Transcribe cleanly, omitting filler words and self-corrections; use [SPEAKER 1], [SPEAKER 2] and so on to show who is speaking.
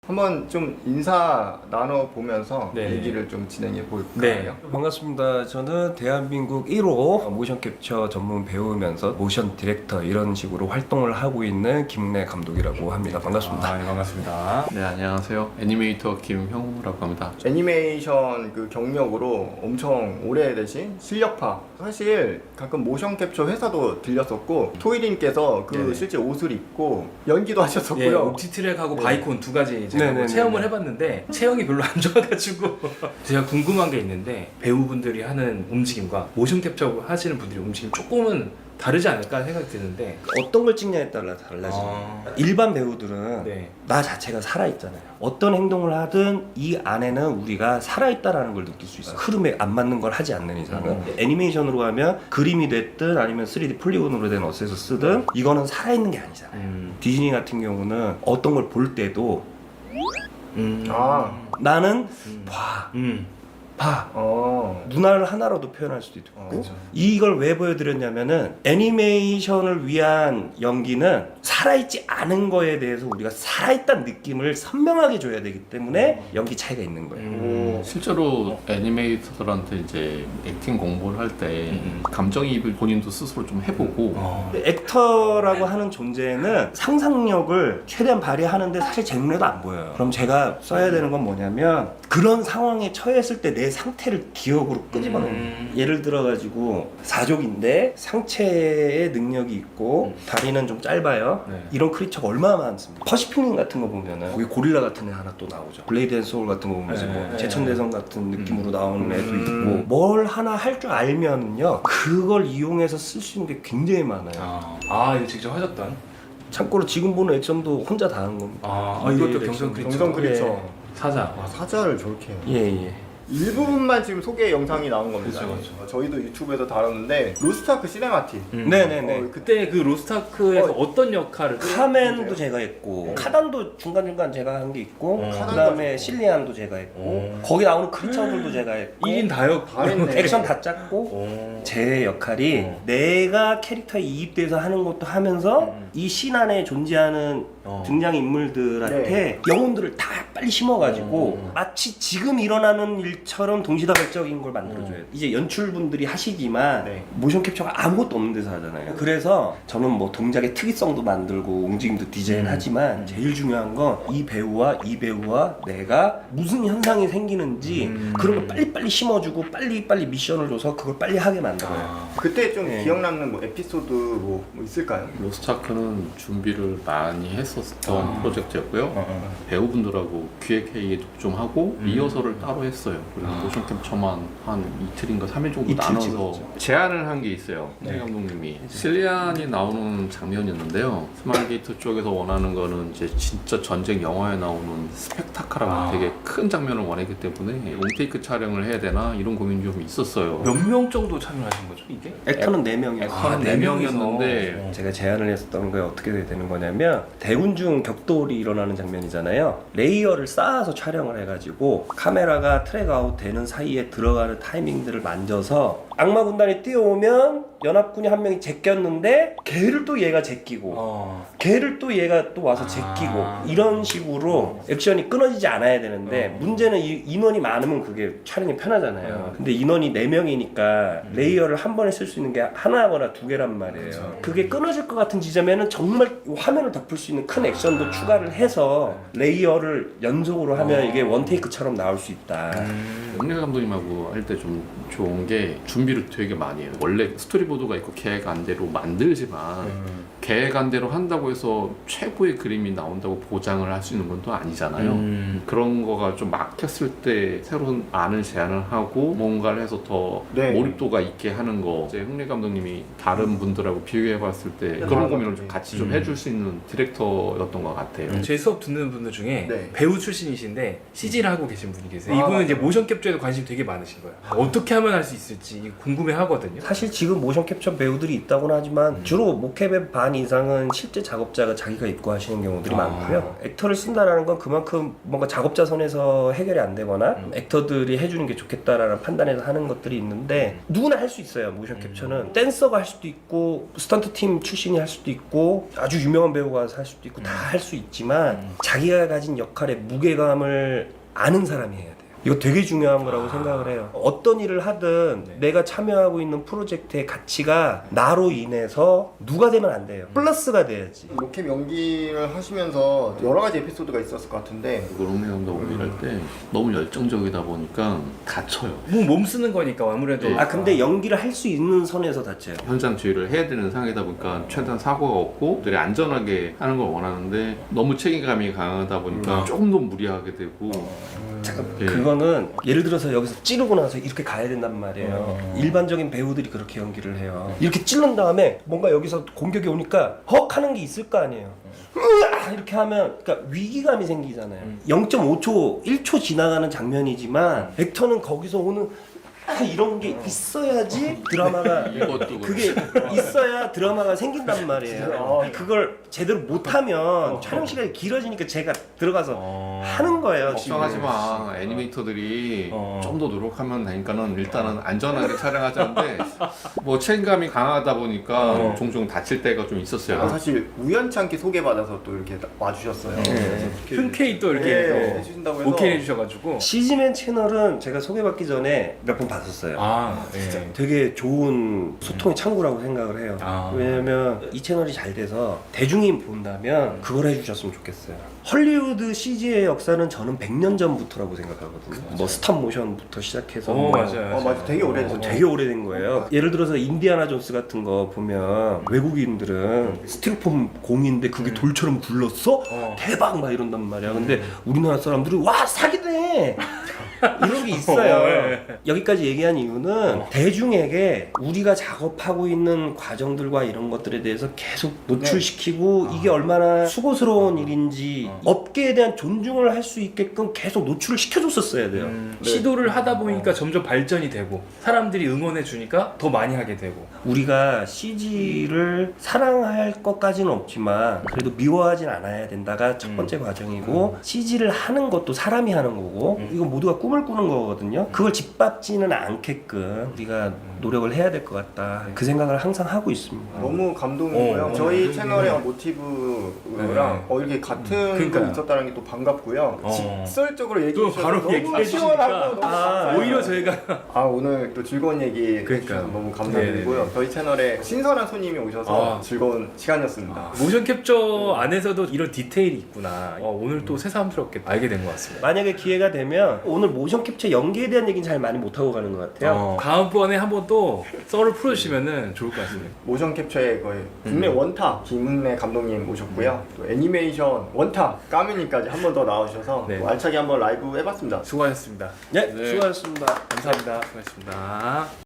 [SPEAKER 1] 한번 좀 인사 나눠보면서
[SPEAKER 2] 네.
[SPEAKER 1] 얘기를 좀 진행해 볼까요?
[SPEAKER 2] 네, 반갑습니다. 저는 대한민국 1호 모션 캡처 전문 배우면서 모션 디렉터 이런 식으로 활동을 하고 있는 김웅래 감독이라고 합니다. 반갑습니다.
[SPEAKER 3] 네, 반갑습니다. 네, 안녕하세요. 애니메이터 김형우라고 합니다.
[SPEAKER 1] 애니메이션 그 경력으로 엄청 오래되신 실력파. 사실 가끔 모션 캡처 회사도 들렸었고 토이님께서 그
[SPEAKER 2] 네네.
[SPEAKER 1] 실제 옷을 입고 연기도
[SPEAKER 3] 예,
[SPEAKER 1] 하셨었고요.
[SPEAKER 3] 옵티트랙하고
[SPEAKER 1] 네.
[SPEAKER 3] 바이콘 두 가지 제가
[SPEAKER 2] 네네네네.
[SPEAKER 3] 체험을 해봤는데 체형이 별로 안 좋아가지고 제가 궁금한 게 있는데 배우분들이 하는 움직임과 모션 캡처 하시는 분들이 움직임 조금은 다르지 않을까 생각이 드는데
[SPEAKER 2] 어떤 걸 찍냐에 따라 달라지는 일반 배우들은
[SPEAKER 3] 네.
[SPEAKER 2] 나 자체가 살아있잖아요. 어떤 행동을 하든 이 안에는 우리가 살아있다라는 걸 느낄 수 있어요. 흐름에 안 맞는 걸 하지 않는 이상은. 애니메이션으로 가면 그림이 됐든 아니면 3D 폴리곤으로 된 어셋을 쓰든 이거는 살아있는 게 아니잖아요. 디즈니 같은 경우는 어떤 걸 볼 때도
[SPEAKER 1] 아.
[SPEAKER 2] 나는 봐. 눈알 하나로도 표현할 수도 있고
[SPEAKER 1] 그렇죠.
[SPEAKER 2] 이걸 왜 보여드렸냐면은 애니메이션을 위한 연기는 살아있지 않은 거에 대해서 우리가 살아있다는 느낌을 선명하게 줘야 되기 때문에 연기 차이가 있는 거예요.
[SPEAKER 4] 실제로 애니메이터들한테 이제 액팅 공부를 할 때 감정이입을 본인도 스스로 좀 해보고
[SPEAKER 2] 근데 액터라고 하는 존재는 상상력을 최대한 발휘하는데 사실 제 눈에도 안 보여요. 그럼 제가 써야 되는 건 뭐냐면 그런 상황에 처했을 때 내 상태를 기억으로 끄집어내는 예를 들어가지고 사족인데 상체에 능력이 있고 다리는 좀 짧아요.
[SPEAKER 3] 네.
[SPEAKER 2] 이런 크리처가 얼마나 많습니까? 퍼시픽님 같은 거 보면은 거기 고릴라 같은 애 하나 또 나오죠. 블레이드 앤 소울 같은 거 보면서
[SPEAKER 3] 네.
[SPEAKER 2] 뭐 제천대성 같은 느낌으로 나오는 애도 있고 뭘 하나 할 줄 알면은요 그걸 이용해서 쓸 수 있는 게 굉장히 많아요.
[SPEAKER 3] 이거 직접 하셨던?
[SPEAKER 2] 참고로 지금 보는 액션도 혼자 다 하는 겁니다.
[SPEAKER 3] 이것도
[SPEAKER 2] 네,
[SPEAKER 3] 경성 크리처.
[SPEAKER 1] 경성 크리처.
[SPEAKER 3] 사자.
[SPEAKER 1] 아, 사자를 저렇게.
[SPEAKER 2] 예예.
[SPEAKER 1] 일부분만 지금 소개 영상이 나온 겁니다.
[SPEAKER 3] 그쵸.
[SPEAKER 1] 저희도 유튜브에서 다뤘는데 로스트아크 시네마틱.
[SPEAKER 2] 네네네.
[SPEAKER 3] 그때 그 로스트아크에서 어떤 역할을
[SPEAKER 2] 카멘도 제가 했고 카단도 중간중간 제가 한 게 있고 그
[SPEAKER 1] 카단도
[SPEAKER 2] 다음에
[SPEAKER 1] 하셨고.
[SPEAKER 2] 실리안도 제가 했고 거기 나오는 크리처들도 제가 했고
[SPEAKER 3] 1인 다역
[SPEAKER 1] 다 했네.
[SPEAKER 2] 액션 다 짰고 제 역할이 내가 캐릭터에 이입돼서 하는 것도 하면서 이 씬 안에 존재하는 등장인물들한테 영혼들을 다 빨리 심어가지고 마치 지금 일어나는 일처럼 동시다발적인 걸 만들어줘야 돼. 이제 연출분들이 하시지만
[SPEAKER 1] 네.
[SPEAKER 2] 모션 캡처가 아무것도 없는 데서 하잖아요. 그래서 저는 뭐 동작의 특이성도 만들고 움직임도 디자인하지만 제일 중요한 건 이 배우와 이 배우와 내가 무슨 현상이 생기는지 그런 걸 빨리빨리 심어주고 빨리빨리 미션을 줘서 그걸 빨리 하게 만들어요.
[SPEAKER 1] 그때 좀
[SPEAKER 2] 네.
[SPEAKER 1] 기억나는 뭐 에피소드 뭐 있을까요?
[SPEAKER 4] 로스트아크는 준비를 많이 했었던 프로젝트였고요. 배우분들하고 기획회의 좀 하고 리허설을 따로 했어요. 그리고 모션 캡처만 한 이틀인가 3일 정도
[SPEAKER 2] 이틀
[SPEAKER 4] 나눠서
[SPEAKER 2] 찍었죠.
[SPEAKER 4] 제안을 한 게 있어요. 네. 감독님이 실리안이 나오는 장면이었는데요. 스마일게이트 쪽에서 원하는 거는 이제 진짜 전쟁 영화에 나오는 스펙타클하고 되게 큰 장면을 원했기 때문에 롱테이크 촬영을 해야 되나 이런 고민이 좀 있었어요.
[SPEAKER 3] 몇 명 정도 참여하신 거죠 이게?
[SPEAKER 2] 액터는 4명이었어요.
[SPEAKER 4] 액터는
[SPEAKER 3] 네
[SPEAKER 4] 4명이었는데
[SPEAKER 2] 제가 제안을 했었던 게 어떻게 되는 거냐면 대군 중 격돌이 일어나는 장면이잖아요. 레이어를 쌓아서 촬영을 해가지고 카메라가 트랙 아웃 되는 사이에 들어가는 타이밍들을 만져서 악마 군단이 뛰어오면 연합군이 한 명이 제꼈는데 걔를 또 얘가 제끼고 걔를 또 얘가 또 와서 제끼고 이런 식으로 액션이 끊어지지 않아야 되는데 문제는 인원이 많으면 그게 촬영이 편하잖아요. 근데 인원이 4명이니까 레이어를 한 번에 쓸 수 있는 게 하나거나 2개란 말이에요. 그게 끊어질 것 같은 지점에는 정말 화면을 덮을 수 있는 큰 액션도 추가를 해서 레이어를 연속으로 하면 이게 원테이크처럼 나올 수 있다.
[SPEAKER 4] 영래 감독님하고 할 때 좀 좋은 게 준비를 되게 많이 해요. 원래 스토리보드가 있고 계획안대로 만들지만 계획안대로 한다고 해서 최고의 그림이 나온다고 보장을 할 수 있는 건 또 아니잖아요. 그런 거가 좀 막혔을 때 새로운 안을 제안을 하고 뭔가를 해서 더
[SPEAKER 1] 네.
[SPEAKER 4] 몰입도가 있게 하는 거. 이제 흥래 감독님이 다른 분들하고 비교해봤을 때 그런 고민을 좀 같이 좀 해줄 수 있는 디렉터였던 것 같아요.
[SPEAKER 3] 제 수업 듣는 분들 중에
[SPEAKER 1] 네.
[SPEAKER 3] 배우 출신이신데 CG를 하고 계신 분이 계세요.
[SPEAKER 1] 아,
[SPEAKER 3] 이분은 이제
[SPEAKER 1] 맞아요.
[SPEAKER 3] 모션 캡처에도 관심이 되게 많으신 거예요. 어떻게 하면 할 수 있을지 궁금해 하거든요.
[SPEAKER 2] 사실 지금 모션 캡처 배우들이 있다고는 하지만 주로 모캡의 반 이상은 실제 작업자가 자기가 있고 하시는 경우들이 많고요. 액터를 쓴다라는 건 그만큼 뭔가 작업자 선에서 해결이 안 되거나 액터들이 해주는 게 좋겠다라는 판단에서 하는 것들이 있는데 누구나 할 수 있어요. 모션 캡처는 댄서가 할 수도 있고 스턴트 팀 출신이 할 수도 있고 아주 유명한 배우가 할 수도 있고 다 할 수 있지만 자기가 가진 역할의 무게감을 아는 사람이 해야 돼요. 이거 되게 중요한 거라고 생각을 해요. 어떤 일을 하든 내가 참여하고 있는 프로젝트의 가치가 나로 인해서 누가 되면 안 돼요. 플러스가 돼야지.
[SPEAKER 1] 로켓 연기를 하시면서 여러 가지 에피소드가 있었을 것 같은데
[SPEAKER 4] 로미오 감독 일할 때 너무 열정적이다 보니까 다쳐요.
[SPEAKER 3] 몸 쓰는 거니까 아무래도.
[SPEAKER 4] 네.
[SPEAKER 2] 아 근데 연기를 할 수 있는 선에서 다쳐요.
[SPEAKER 4] 현장 지휘를 해야 되는 상황이다 보니까 최대한 사고가 없고 들이 안전하게 하는 걸 원하는데 너무 책임감이 강하다 보니까 조금 더 무리하게 되고
[SPEAKER 2] 잠깐
[SPEAKER 4] 예.
[SPEAKER 2] 그거는 예를 들어서 여기서 찌르고 나서 이렇게 가야 된단 말이에요. 일반적인 배우들이 그렇게 연기를 해요. 이렇게 찌른 다음에 뭔가 여기서 공격이 오니까 헉 하는 게 있을 거 아니에요. 으아 이렇게 하면 그러니까 위기감이 생기잖아요. 0.5초, 1초 지나가는 장면이지만 액터는 거기서 오는 이런 게 있어야지 드라마가
[SPEAKER 4] 이것도
[SPEAKER 2] 그게 있어야 드라마가 생긴단 말이에요. 그걸 제대로 못하면 촬영 시간이 길어지니까 제가 들어가서 하는 거예요.
[SPEAKER 4] 걱정하지 마. 애니메이터들이 좀 더 노력하면 되니까는 일단은 안전하게 촬영하자는데 뭐 책임감이 강하다 보니까 종종 다칠 때가 좀 있었어요.
[SPEAKER 1] 사실 우연치 않게 소개받아서 또 이렇게 와주셨어요. 그래서
[SPEAKER 3] 흔쾌히 또 이렇게
[SPEAKER 1] 네, 해주신다고 해서
[SPEAKER 3] 오케이 해주셔가지고.
[SPEAKER 2] 시즈맨 채널은 제가 소개받기 전에 몇 번 봤었어요.
[SPEAKER 3] 아, 예.
[SPEAKER 2] 되게 좋은 소통의 창구라고 생각을 해요.
[SPEAKER 3] 아.
[SPEAKER 2] 왜냐면 이 채널이 잘 돼서 대중이 본다면 그걸 해주셨으면 좋겠어요. 헐리우드 CG의 역사는 저는 100년 전부터라고 생각하거든요. 뭐 스탑 모션부터 시작해서 뭐
[SPEAKER 3] 맞아요.
[SPEAKER 1] 맞아, 되게 오래됐죠.
[SPEAKER 2] 되게 오래된 거예요. 예를 들어서 인디아나 존스 같은 거 보면 외국인들은 스티로폼 공인데 그게 돌처럼 굴렀어? 대박 막 이런단 말이야. 근데 우리나라 사람들이 와 사기네! 이런 게 있어요. 여기까지 얘기한 이유는 대중에게 우리가 작업하고 있는 과정들과 이런 것들에 대해서 계속 노출시키고 이게 얼마나 수고스러운 일인지 업계에 대한 존중을 할 수 있게끔 계속 노출을 시켜줬었어야 돼요.
[SPEAKER 3] 시도를 하다 보니까 점점 발전이 되고 사람들이 응원해 주니까 더 많이 하게 되고.
[SPEAKER 2] 우리가 CG를 사랑할 것까지는 없지만 그래도 미워하진 않아야 된다가 첫 번째 과정이고 CG를 하는 것도 사람이 하는 거고 이거 모두가 꿈을 꾸는 거거든요. 그걸 짓밟지는 않게끔 우리가 노력을 해야 될 것 같다. 그 생각을 항상 하고 있습니다.
[SPEAKER 1] 너무 감동이고요. 저희 채널의 모티브랑 이렇게 같은
[SPEAKER 3] 그러니까요.
[SPEAKER 1] 거 있었다는 게 또 반갑고요. 직설적으로 얘기해
[SPEAKER 3] 또
[SPEAKER 1] 주셔서
[SPEAKER 3] 바로
[SPEAKER 1] 너무
[SPEAKER 3] 얘기해
[SPEAKER 1] 시원하고
[SPEAKER 3] 주시니까
[SPEAKER 1] 너무
[SPEAKER 3] 오히려 저희가
[SPEAKER 1] 오늘 또 즐거운 얘기
[SPEAKER 3] 그러니까요.
[SPEAKER 1] 해주셔서 너무 감사드리고요.
[SPEAKER 3] 네네네.
[SPEAKER 1] 저희 채널에 신선한 손님이 오셔서 즐거운 시간이었습니다.
[SPEAKER 3] 모션 캡처 안에서도 이런 디테일이 있구나. 오늘 또 새삼스럽게 알게 된 것 같습니다.
[SPEAKER 2] 만약에 기회가 되면 오늘 모션 캡처 연기에 대한 얘기는 잘 많이 못하고 가는 것 같아요.
[SPEAKER 3] 다음번에 한번 또 썰을 풀어주시면 좋을 것 같습니다.
[SPEAKER 1] 모션 캡처의 거의 국내 원탑 김은래 감독님 모셨고요. 또 애니메이션 원탑 까뮤님까지 한 번 더 나와주셔서
[SPEAKER 3] 네.
[SPEAKER 1] 또 알차게 한번 라이브 해봤습니다.
[SPEAKER 3] 수고하셨습니다.
[SPEAKER 2] 네, 수고하셨습니다.
[SPEAKER 3] 감사합니다. 수고하셨습니다.